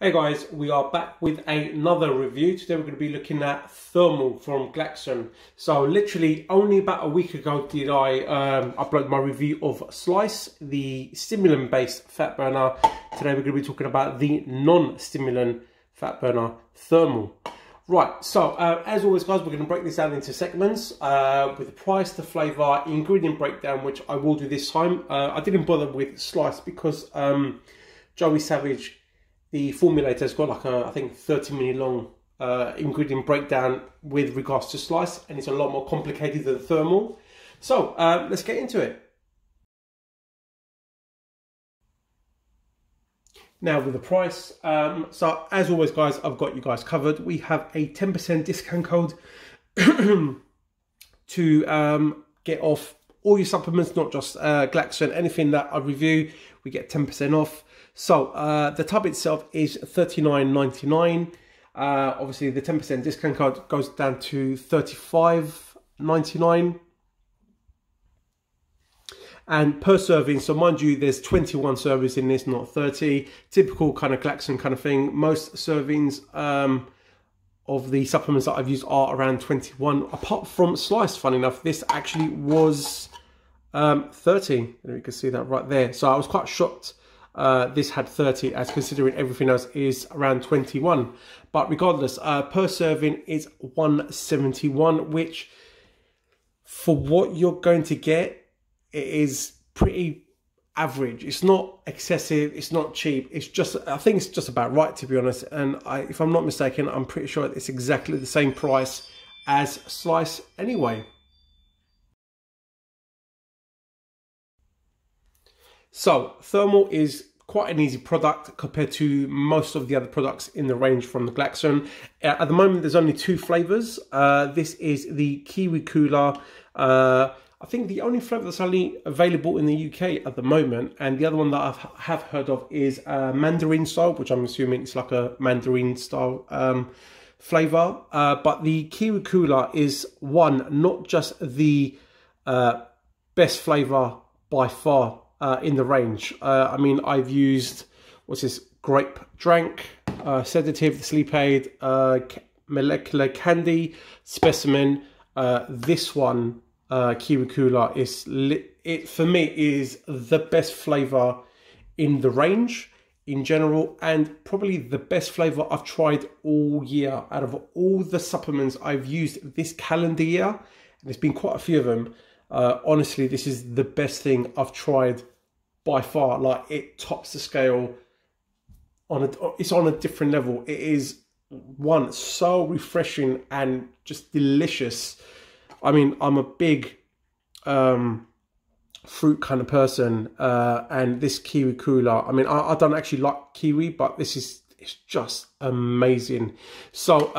Hey guys, we are back with another review. Today we're going to be looking at Thermal from Glaxon. So literally only about a week ago did I upload my review of Slice, the stimulant based fat burner. Today we're going to be talking about the non-stimulant fat burner Thermal. Right, so as always guys, we're going to break this down into segments with the price, the flavour, ingredient breakdown, which I will do this time. I didn't bother with Slice because Joey Savage, the formulator's got like a, I think 30-minute long ingredient breakdown with regards to Slice, and it's a lot more complicated than Thermal. So let's get into it. Now with the price, so as always guys, I've got you guys covered. We have a 10% discount code to get off all your supplements, not just Glaxon, anything that I review, we get 10% off. So the tub itself is $39.99. Obviously the 10% discount code goes down to $35.99. And per serving, so mind you, there's 21 servings in this, not 30. Typical kind of Glaxon kind of thing. Most servings of the supplements that I've used are around 21. Apart from Slice, funny enough, this actually was 30. And you can see that right there. So I was quite shocked this had 30, as considering everything else is around 21. But regardless, per serving is $171, which for what you're going to get, it is pretty average. It's not excessive, it's not cheap, it's just, I think it's just about right, to be honest. And if I'm not mistaken, I'm pretty sure it's exactly the same price as Slice anyway. So Thermal is quite an easy product compared to most of the other products in the range from the Glaxon. At the moment there's only two flavors. This is the Kiwi Cooler. I think the only flavour that's only available in the UK at the moment, and the other one that I have heard of is Mandarin style, which I'm assuming it's like a Mandarin style flavour. But the Kiwi Cooler is not just the best flavour by far in the range. I mean, I've used, what's this, Grape Drank, Sedative, Sleep Aid, Molecular Candy, Specimen. This one, Kiwi Cooler, for me is the best flavour in the range in general, and probably the best flavour I've tried all year. Out of all the supplements I've used this calendar year, and there's been quite a few of them, honestly this is the best thing I've tried by far. Like, it tops the scale it's on a different level. It is so refreshing and just delicious. I mean, I'm a big fruit kind of person, and this Kiwi Cooler, I mean, I don't actually like kiwi, but it's just amazing. So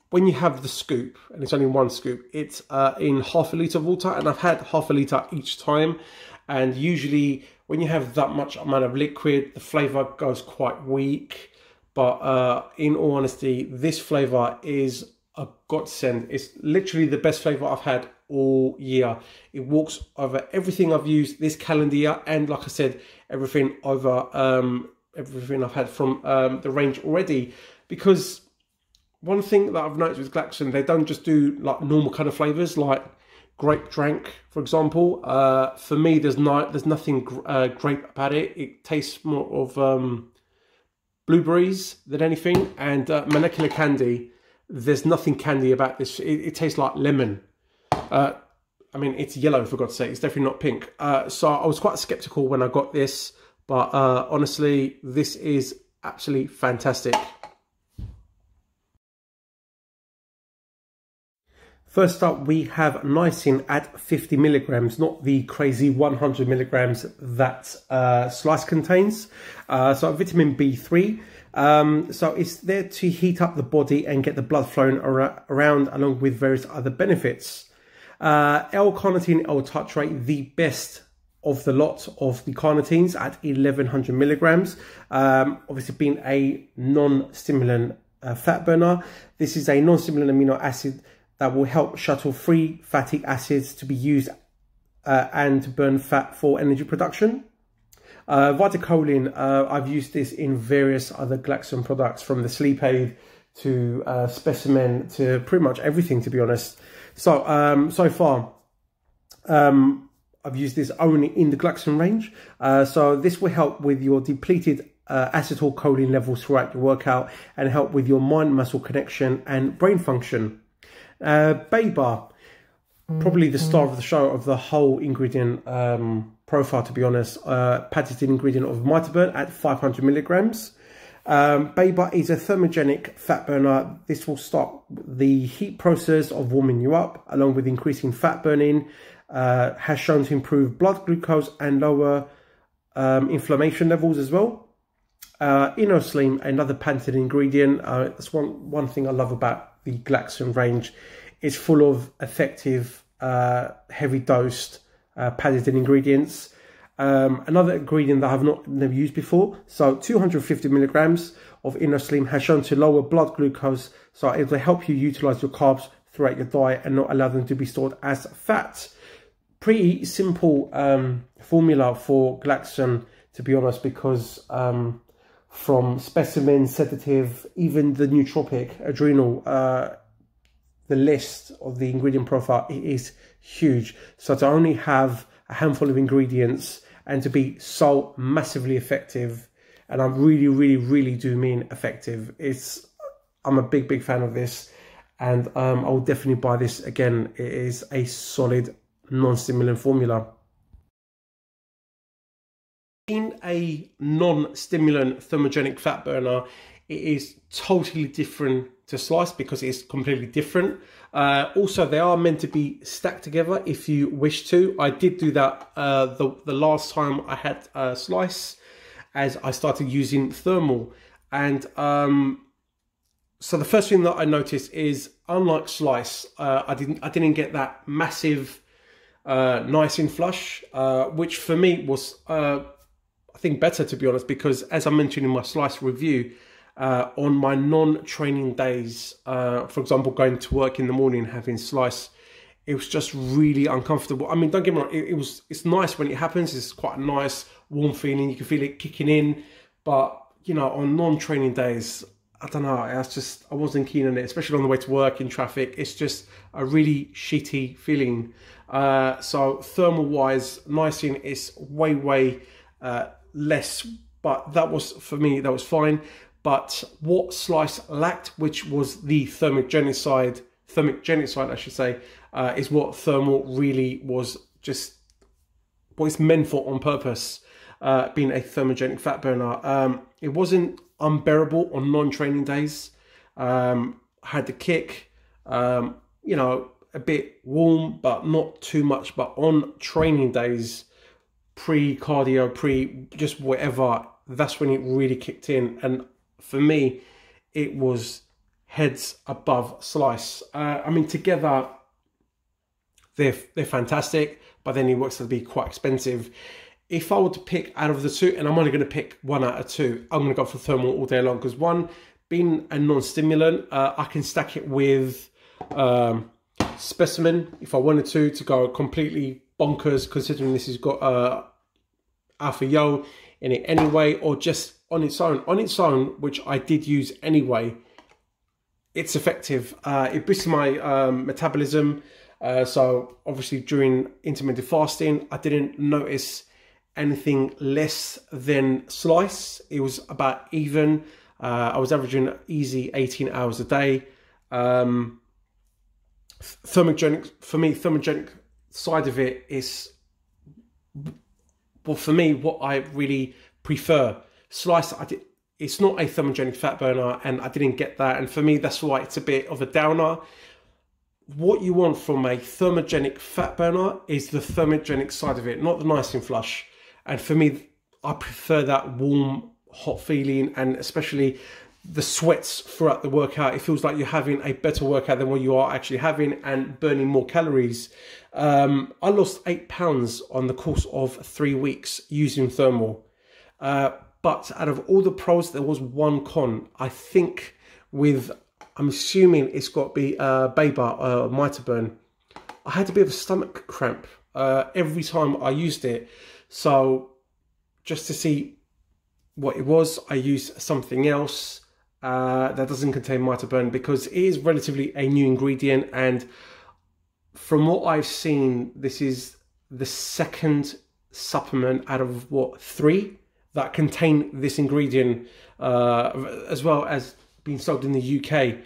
when you have the scoop, and it's only one scoop, it's in half a litre of water, and I've had half a litre each time. And usually when you have that much amount of liquid, the flavour goes quite weak. But in all honesty, this flavour is a godsend. It's literally the best flavour I've had all year. It walks over everything I've used this calendar year, and like I said, everything over everything I've had from the range already. Because one thing that I've noticed with Glaxon, they don't just do like normal kind of flavours like Grape Drank, for example. For me, there's nothing grape about it. It tastes more of blueberries than anything. And Molecular Candy, there's nothing candy about this. It tastes like lemon. I mean, it's yellow, for God's sake. It's definitely not pink. So I was quite skeptical when I got this, but honestly, this is absolutely fantastic. First up, we have Niacin at 50 milligrams, not the crazy 100 milligrams that Slice contains. So vitamin B3. So it's there to heat up the body and get the blood flowing around, along with various other benefits. L-carnitine, L-tartrate, the best of the lot of the carnitines at 1100 milligrams. Obviously being a non-stimulant fat burner, this is a non-stimulant amino acid that will help shuttle free fatty acids to be used and to burn fat for energy production. Vitacholine, I've used this in various other Glaxon products, from the sleep aid to specimen to pretty much everything, to be honest. So so far I've used this only in the Glaxon range. So this will help with your depleted acetylcholine levels throughout your workout and help with your mind-muscle connection and brain function. Baybar, probably the star of the show of the whole ingredient profile, to be honest. Patented ingredient of Mitaburn at 500 milligrams. Baybar is a thermogenic fat burner. This will stop the heat process of warming you up, along with increasing fat burning. Has shown to improve blood glucose and lower inflammation levels as well. InnoSlim, another patented ingredient. That's one thing I love about the Glaxon range. It's full of effective, heavy dosed, patented ingredients. Another ingredient that I've never used before. So 250 milligrams of InnoSlim has shown to lower blood glucose. So it will help you utilize your carbs throughout your diet and not allow them to be stored as fat. Pretty simple formula for Glaxon, to be honest, because from specimen, sedative, even the nootropic, adrenal, the list of the ingredient profile, it is huge. So to only have a handful of ingredients and to be so massively effective, and I really do mean effective, I'm a big fan of this, and I will definitely buy this again. It is a solid non-stimulant formula. In a non-stimulant thermogenic fat burner, it is totally different to Slice because it's completely different. Also, they are meant to be stacked together if you wish to. I did do that the last time I had Slice, as I started using thermal. And so the first thing that I noticed is, unlike Slice, I didn't get that massive niacin flush, which for me was I think better, to be honest, because as I mentioned in my Slice review, on my non-training days, for example, going to work in the morning, having Slice, it was just really uncomfortable. I mean, don't get me wrong, it's nice when it happens. It's quite a nice, warm feeling. You can feel it kicking in. But, you know, on non-training days, I don't know, I wasn't keen on it, especially on the way to work in traffic. It's just a really shitty feeling. So thermal-wise, niacin is way less, but that was, for me, that was fine. But what Slice lacked, which was the thermogenic side, I should say, is what thermal really was, just what it's meant for on purpose, being a thermogenic fat burner. It wasn't unbearable on non-training days. Had the kick, you know, a bit warm, but not too much. But on training days, pre-cardio, just whatever, that's when it really kicked in. And for me, it was heads above Slice. I mean, together, they're fantastic, but then it works to be quite expensive. If I were to pick out of the two, and I'm only going to pick one out of two, I'm going to go for thermal all day long, because one, being a non-stimulant, I can stack it with specimen if I wanted to go completely bonkers, considering this has got alpha yo in it anyway, or just on its own, which I did use anyway. It's effective. It boosts my metabolism. So obviously during intermittent fasting, I didn't notice anything less than Slice. It was about even. I was averaging easy 18 hours a day. Thermogenic, for me, thermogenic side of it is, well, for me, what I really prefer. Slice, it's not a thermogenic fat burner, and I didn't get that. And for me, that's why it's a bit of a downer. What you want from a thermogenic fat burner is the thermogenic side of it, not the niacin flush. And for me, I prefer that warm, hot feeling, and especially the sweats throughout the workout. It feels like you're having a better workout than what you are actually having, and burning more calories. I lost 8 pounds on the course of 3 weeks using thermal. But out of all the pros, there was one con. I think I'm assuming it's got to be Baybar, Mitaburn. I had a bit of a stomach cramp every time I used it. So just to see what it was, I used something else that doesn't contain mitoburn, because it is relatively a new ingredient, and from what I've seen, this is the second supplement out of what, 3 that contain this ingredient, as well as being sold in the UK.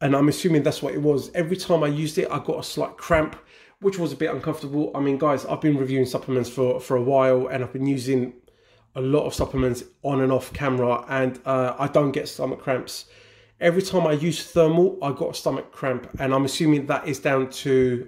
And I'm assuming that's what it was. Every time I used it, I got a slight cramp, which was a bit uncomfortable. I mean, guys, I've been reviewing supplements for a while, and I've been using a lot of supplements on and off camera, and I don't get stomach cramps. Every time I use thermal, I got a stomach cramp, and I'm assuming that is down to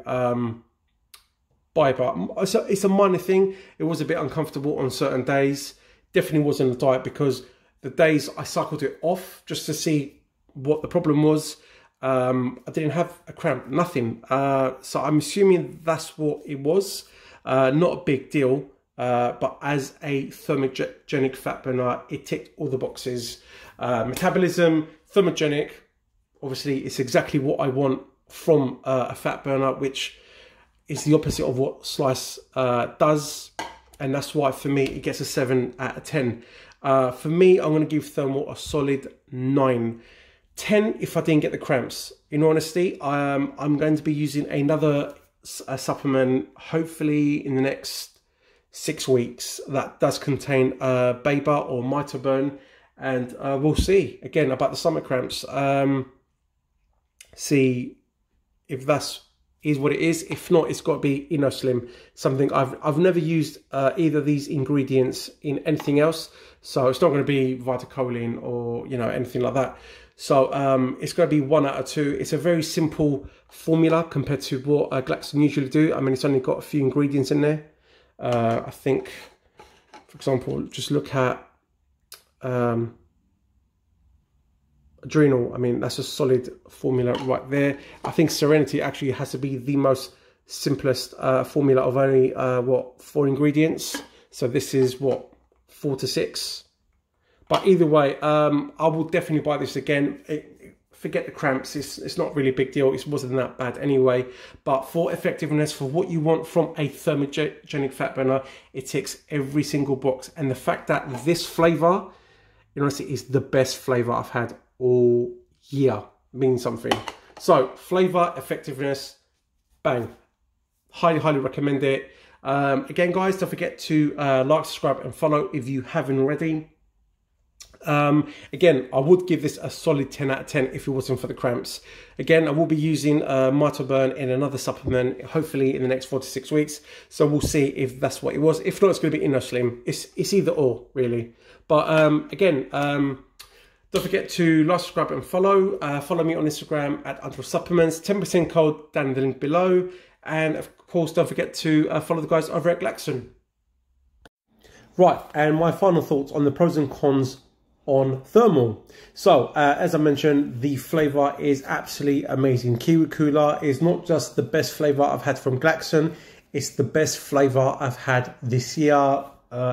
fiber. So it's a minor thing. It was a bit uncomfortable on certain days. Definitely wasn't a diet, because the days I cycled it off just to see what the problem was, I didn't have a cramp, nothing. So I'm assuming that's what it was. Not a big deal, but as a thermogenic fat burner, it ticked all the boxes. Metabolism, thermogenic, obviously it's exactly what I want from a fat burner, which is the opposite of what Slice does. And that's why for me, it gets a 7 out of 10. For me, I'm going to give thermal a solid 9. 10 if I didn't get the cramps. In honesty, I'm going to be using another supplement, hopefully in the next 6 weeks, that does contain Beta or mitoburn, and we'll see again about the stomach cramps. See if that's is what it is. If not, it's got to be InnoSlim, something I've never used either of these ingredients in anything else, so it's not going to be Vitacholine or anything like that. So it's going to be 1 out of 2. It's a very simple formula compared to what Glaxon usually do. I mean, it's only got a few ingredients in there. I think, for example, just look at Adrenal. I mean, that's a solid formula right there. I think Serenity actually has to be the most simplest formula of only, what, 4 ingredients. So this is, what, 4 to 6. But either way, I will definitely buy this again. Forget the cramps, it's not really a big deal. It wasn't that bad anyway. But for effectiveness, for what you want from a thermogenic fat burner, it ticks every single box. And the fact that this flavour, honestly, is the best flavour I've had all year means something. So flavour, effectiveness, bang. Highly, highly recommend it. Again, guys, don't forget to like, subscribe and follow if you haven't already. Again, I would give this a solid 10 out of 10 if it wasn't for the cramps. Again, I will be using mitoburn in another supplement, hopefully in the next 4 to 6 weeks. So we'll see if that's what it was. If not, it's going to be InnoSlim. It's either or, really. But again, don't forget to like, subscribe and follow. Follow me on Instagram at @supplements. 10% code down in the link below. And of course, don't forget to follow the guys over at Glaxon. Right, and my final thoughts on the pros and cons on thermal. So as I mentioned, the flavor is absolutely amazing. Kiwi Cooler is not just the best flavor I've had from Glaxon, it's the best flavor I've had this year,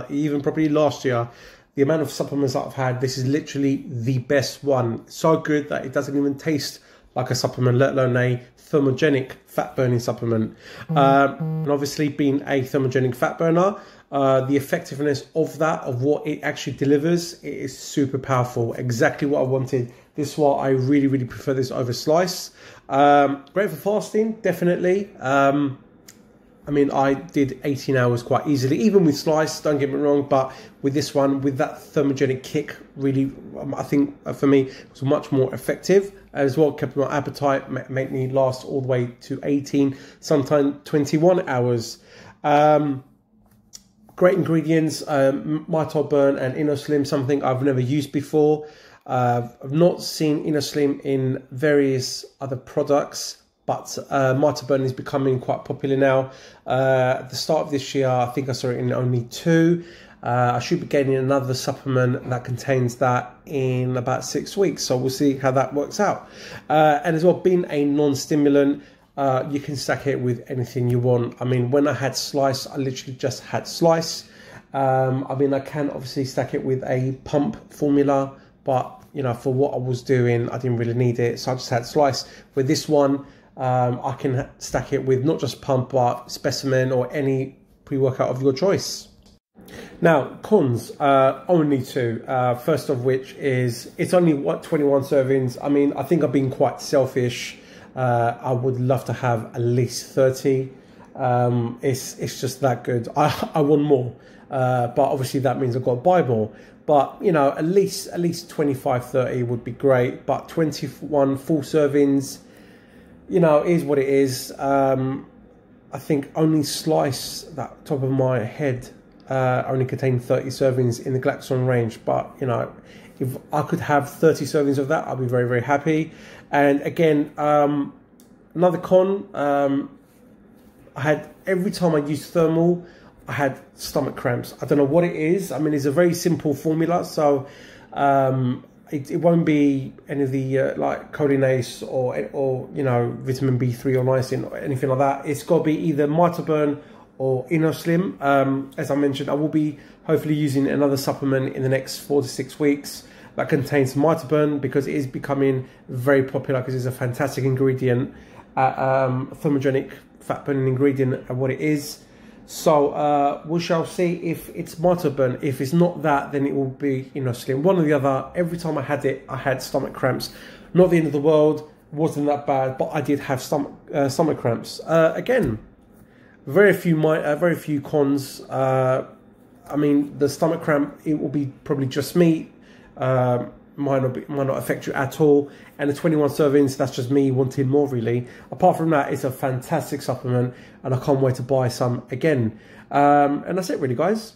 even probably last year. The amount of supplements that I've had, this is literally the best one. So good that it doesn't even taste like a supplement, let alone a thermogenic fat burning supplement. And obviously, being a thermogenic fat burner, the effectiveness of that, of what it actually delivers, it is super powerful. Exactly what I wanted. This is why I really, really prefer this over Slice. Great for fasting, definitely. I mean, I did 18 hours quite easily, even with Slice, don't get me wrong, but with this one, with that thermogenic kick, really, I think for me, it was much more effective. As well, kept my appetite, made me last all the way to 18, sometimes 21 hours. Great ingredients, mitoburn and InnoSlim, something I've never used before. I've not seen InnoSlim in various other products, but mitoburn is becoming quite popular now. At the start of this year, I think I saw it in only 2. I should be getting another supplement that contains that in about 6 weeks, so we'll see how that works out. And as well, being a non-stimulant, you can stack it with anything you want. I mean, when I had Slice, I literally just had Slice. I mean, I can obviously stack it with a pump formula, but for what I was doing, I didn't really need it, so I just had Slice. With this one, I can stack it with not just pump, but specimen or any pre-workout of your choice. Now, cons, only two. First of which is it's only 21 servings. I mean, I think I've been quite selfish. I would love to have at least 30. It's just that good. I want more, but obviously that means I've got to buy more. But you know, at least 25, 30 would be great. But 21 full servings, you know, is what it is. I think only Slice, that top of my head, only contain 30 servings in the Glaxon range. But you know, if I could have 30 servings of that, I'd be very, very happy. And again, another con, I had, every time I used thermal, I had stomach cramps. I don't know what it is. I mean, it's a very simple formula, so it won't be any of the like Colinase or you know, vitamin B3 or niacin or anything like that. It's got to be either Mitoburn or InnoSlim. As I mentioned, I will be hopefully using another supplement in the next 4 to 6 weeks that contains Mitoburn, because it is becoming very popular because it's a fantastic ingredient, thermogenic fat burning ingredient, what it is. So we shall see if it's Mitoburn. If it's not that, then it will be InnoSlim. One or the other. Every time I had it, I had stomach cramps. Not the end of the world. Wasn't that bad, but I did have stomach cramps. Again, very few cons. I mean, the stomach cramp, it will be probably just me. Might not affect you at all. And the 21 servings, that's just me wanting more, really. Apart from that, it's a fantastic supplement, and I can't wait to buy some again. And that's it, really, guys.